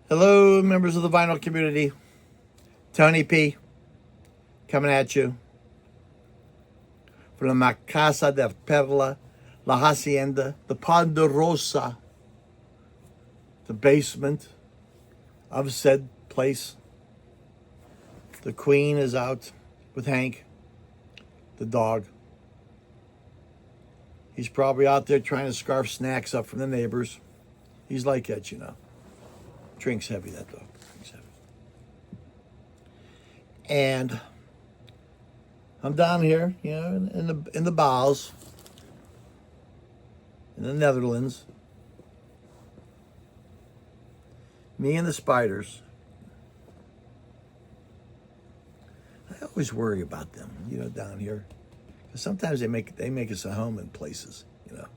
Hello, members of the vinyl community. Tony P. coming at you from La Casa de Perla, La Hacienda, the Ponderosa, the basement of said place. The Queen is out with Hank, the dog. He's probably out there trying to scarf snacks up from the neighbors. He's like that, you know. Drinks heavy, that dog. Drinks heavy. And I'm down here, you know, in the Baals, in the Netherlands. Me and the spiders. I always worry about them, you know, down here. Because sometimes they make us a home in places, you know.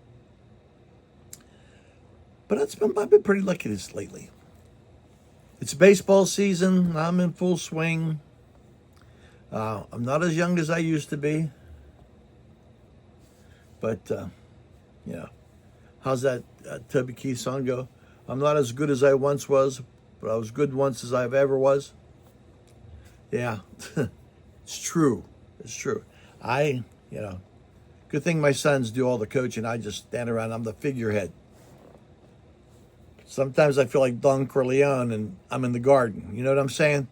But I've been pretty lucky this lately. It's baseball season. I'm in full swing. I'm not as young as I used to be. But, you know, how's that Toby Keith song go? I'm not as good as I once was, but I was good once as I've ever was. Yeah, it's true. It's true. You know, good thing my sons do all the coaching. I just stand around. I'm the figurehead. Sometimes I feel like Don Corleone and I'm in the garden. You know what I'm saying?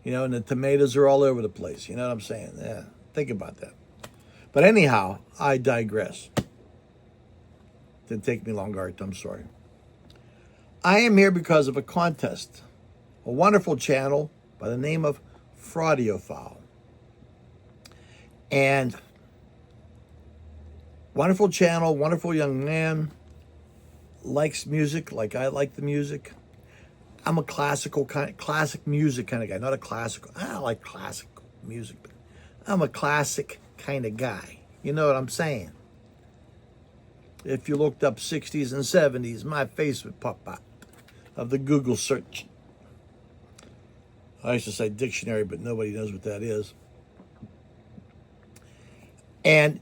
You know, and the tomatoes are all over the place. You know what I'm saying? Yeah, think about that. But anyhow, I digress. Didn't take me long, Art. I'm sorry. I am here because of a contest. A wonderful channel by the name of Fraudiophile. And wonderful channel, wonderful young man. Likes music like I like the music. I'm a classic music kind of guy, not a classical. I like classical music, but I'm a classic kind of guy. You know what I'm saying? If you looked up 60s and 70s, my face would pop out of the Google search. I used to say dictionary, but nobody knows what that is. And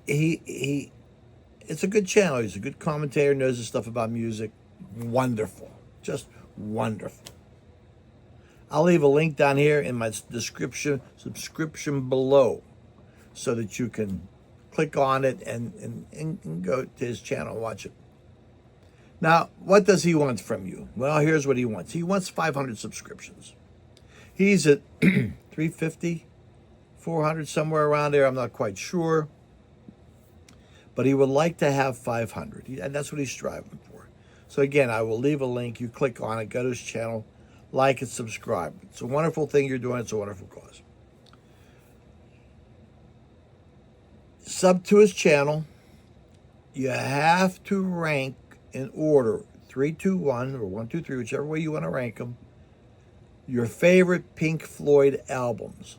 it's a good channel. He's a good commentator, knows his stuff about music. Wonderful. Just wonderful. I'll leave a link down here in my subscription below so that you can click on it and go to his channel and watch it. Now, what does he want from you? Well, here's what he wants. He wants 500 subscriptions. He's at 350, 400, somewhere around there. I'm not quite sure. But he would like to have 500, and that's what he's striving for. So again, I will leave a link. You click on it, go to his channel, like and subscribe. It's a wonderful thing you're doing. It's a wonderful cause. Sub to his channel. You have to rank in order 3, 2, 1, or 1, 2, 3, whichever way you want to rank them. Your favorite Pink Floyd albums.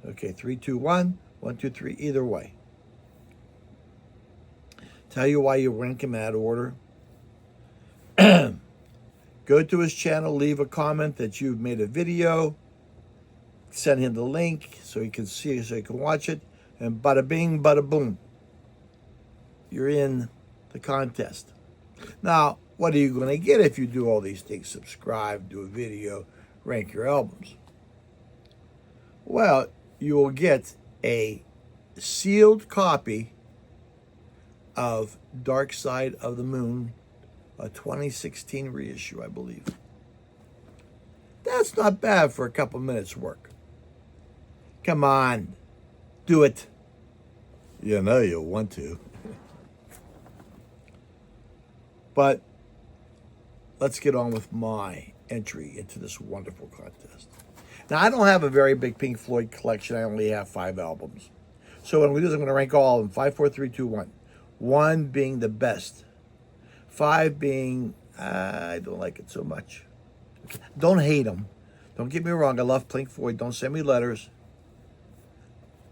Okay, 3, 2, 1, 1, 2, 3, either way. Tell you why you rank him that order. Go to his channel, leave a comment that you've made a video, send him the link so he can see it, so he can watch it, and bada bing, bada boom. You're in the contest. Now, what are you going to get if you do all these things? Subscribe, do a video, rank your albums. Well, you will get a sealed copy of Dark Side of the Moon, a 2016 reissue, I believe. That's not bad for a couple minutes work. Come on, do it. You know you'll want to. But let's get on with my entry into this wonderful contest. Now, I don't have a very big Pink Floyd collection. I only have 5 albums. So what I'm going to do is I'm going to rank all of them, 5, 4, 3, 2, 1. 1 being the best. 5 being, I don't like it so much. Okay. Don't hate them. Don't get me wrong. I love Pink Floyd. Don't send me letters.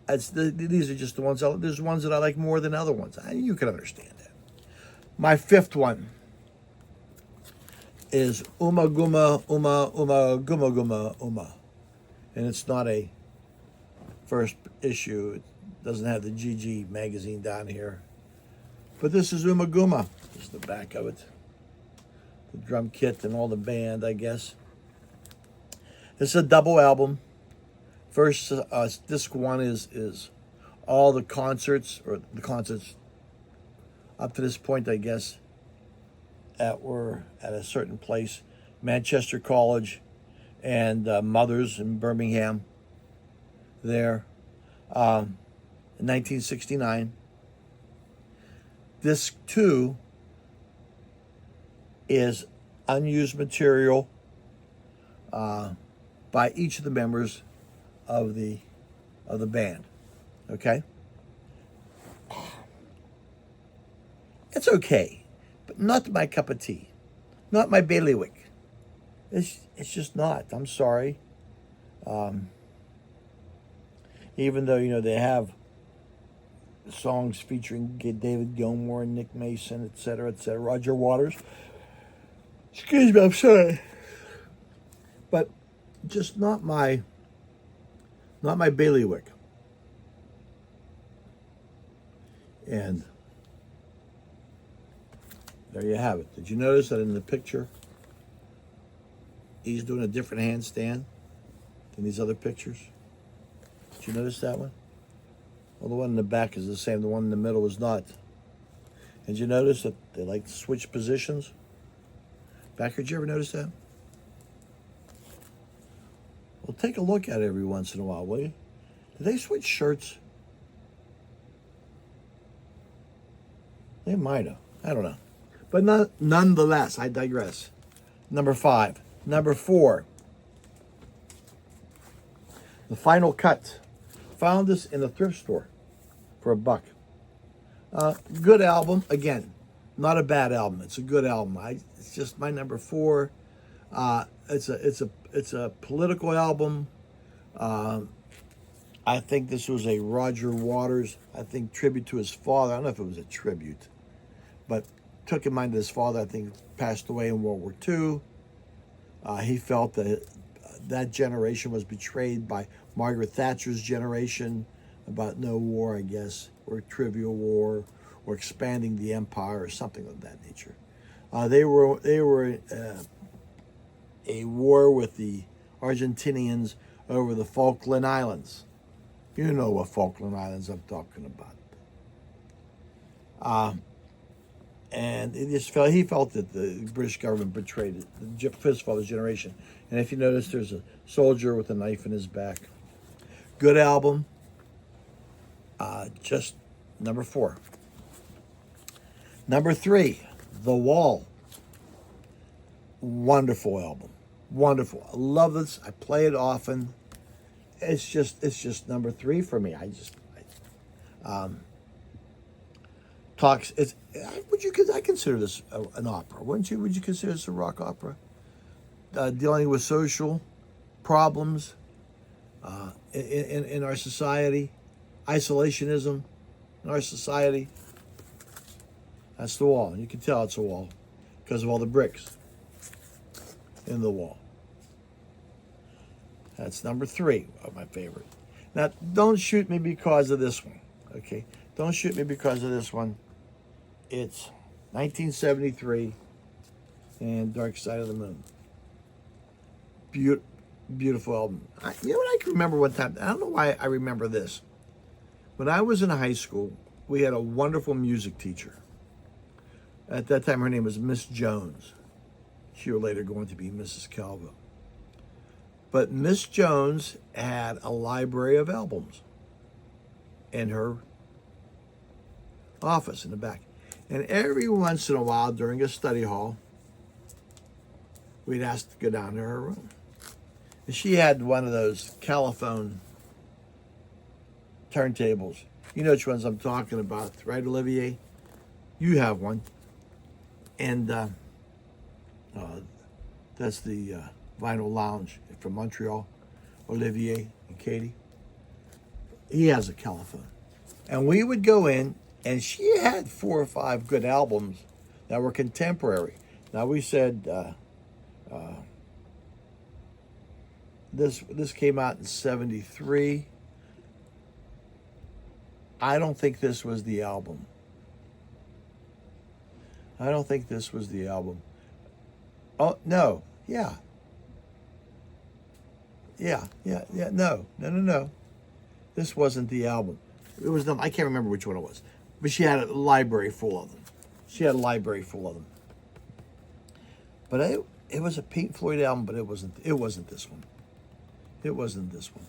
These are just the ones. There's ones that I like more than other ones. You can understand that. My 5th one is Ummagumma, Umma. And it's not a first issue. It doesn't have the GG magazine down here. But this is Ummagumma. This is the back of it. the drum kit and all the band, I guess. This is a double album. First, disc one is all the concerts, or the concerts up to this point, I guess, were at a certain place, Manchester College and Mothers in Birmingham there in 1969. Disc 2 is unused material by each of the members of the band. Okay? It's okay, but not my cup of tea. Not my bailiwick. It's just not. I'm sorry. Even though, they have songs featuring David Gilmour and Nick Mason, etc., etc., Roger Waters. Excuse me, I'm sorry. But just not my bailiwick. And there you have it. Did you notice that in the picture, he's doing a different handstand than these other pictures? Did you notice that one? Well, the one in the back is the same. The one in the middle is not. Did you notice that they like to switch positions? Backer, did you ever notice that? Well, take a look at it every once in a while, will you? Did they switch shirts? They might have. I don't know. But nonetheless, I digress. Number 5. Number 4. The Final Cut. Found this in a thrift store for $1. Good album. Again, not a bad album. It's a good album. It's just my number 4. It's a political album. I think this was a Roger Waters, tribute to his father. I don't know if it was a tribute, but took in mind that his father, I think, passed away in World War II. He felt that that generation was betrayed by Margaret Thatcher's generation about no war, I guess, or trivial war, or expanding the empire, or something of that nature. They were a war with the Argentinians over the Falkland Islands. You know what Falkland Islands I'm talking about. And he felt that the British government betrayed his father's generation. And if you notice, there's a soldier with a knife in his back. Good album. Just number 4. Number 3, The Wall. Wonderful album. Wonderful. I love this. I play it often. It's just number 3 for me. I consider this an opera, wouldn't you? Would you consider this a rock opera? Dealing with social problems in our society, isolationism in our society. That's The Wall. And you can tell it's a wall because of all the bricks in the wall. That's number 3 of my favorite. Now, don't shoot me because of this one, okay? Don't shoot me because of this one. It's 1973 and Dark Side of the Moon. Beautiful album. You know what I can remember one time? I don't know why I remember this. When I was in high school, we had a wonderful music teacher. At that time, her name was Miss Jones. She was later going to be Mrs. Calvo. But Miss Jones had a library of albums in her office in the back. And every once in a while during a study hall, we'd ask to go down to her room. And she had one of those Caliphone turntables. You know which ones I'm talking about, right, Olivier? You have one. And that's the Vinyl Lounge from Montreal, Olivier and Katie. He has a Caliphone. And we would go in, and she had 4 or 5 good albums that were contemporary. Now, we said this came out in 73. I don't think this was the album. Oh no, yeah, yeah. No. This wasn't the album. It was them. I can't remember which one it was, but she had a library full of them. She had a library full of them. But it was a Pink Floyd album, but it wasn't. It wasn't this one. It wasn't this one.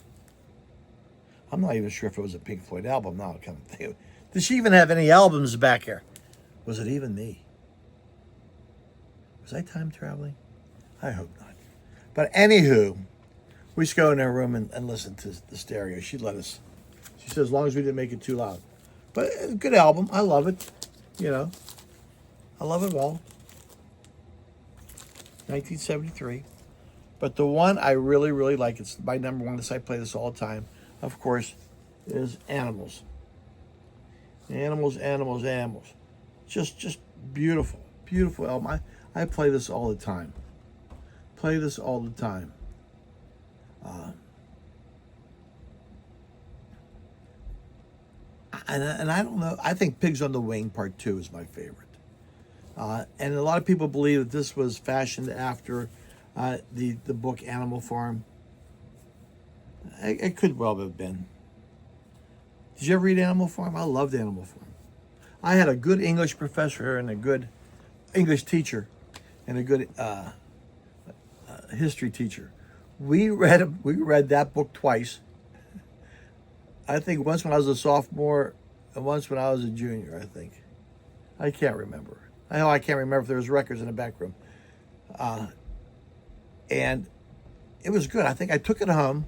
I'm not even sure if it was a Pink Floyd album now. Come to think of it. Did she even have any albums back here? Was it even me? Was I time traveling? I hope not. But anywho, we used to go in her room and listen to the stereo. She'd let us. She said as long as we didn't make it too loud. But a good album. I love it. You know, I love it all. 1973. But the one I really, really like, it's my number one, this I play this all the time, of course, is Animals. Animals. Just beautiful. Beautiful album. I play this all the time. Play this all the time. And I don't know. I think Pigs on the Wing Part 2 is my favorite. And a lot of people believe that this was fashioned after the book Animal Farm. It could well have been. Did you ever read Animal Farm? I loved Animal Farm. I had a good English professor and a good English teacher and a good history teacher. We read that book twice. I think once when I was a sophomore and once when I was a junior, I think. I can't remember. I know I can't remember if there was records in the back room. And it was good. I think I took it home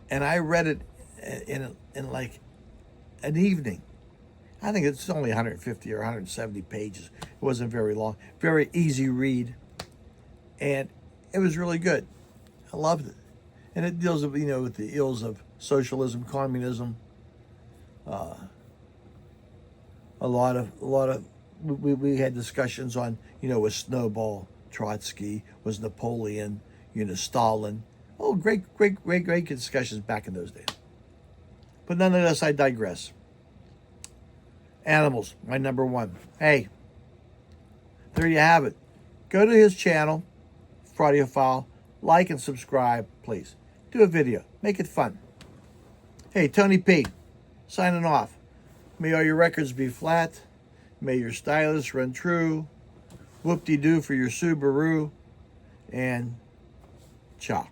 and I read it in like an evening. I think it's only 150 or 170 pages. It wasn't very long. Very easy read. And it was really good. I loved it. And it deals with, with the ills of socialism, communism. We had discussions on, was Snowball, Trotsky, was Napoleon, Stalin. Oh, great discussions back in those days. But nonetheless, I digress. Animals, my number one. Hey, there you have it. Go to his channel, Fraudiophile, like and subscribe, please. Do a video, make it fun. Hey, Tony P, signing off. May all your records be flat. May your stylus run true. Whoop-de-doo for your Subaru. And ciao.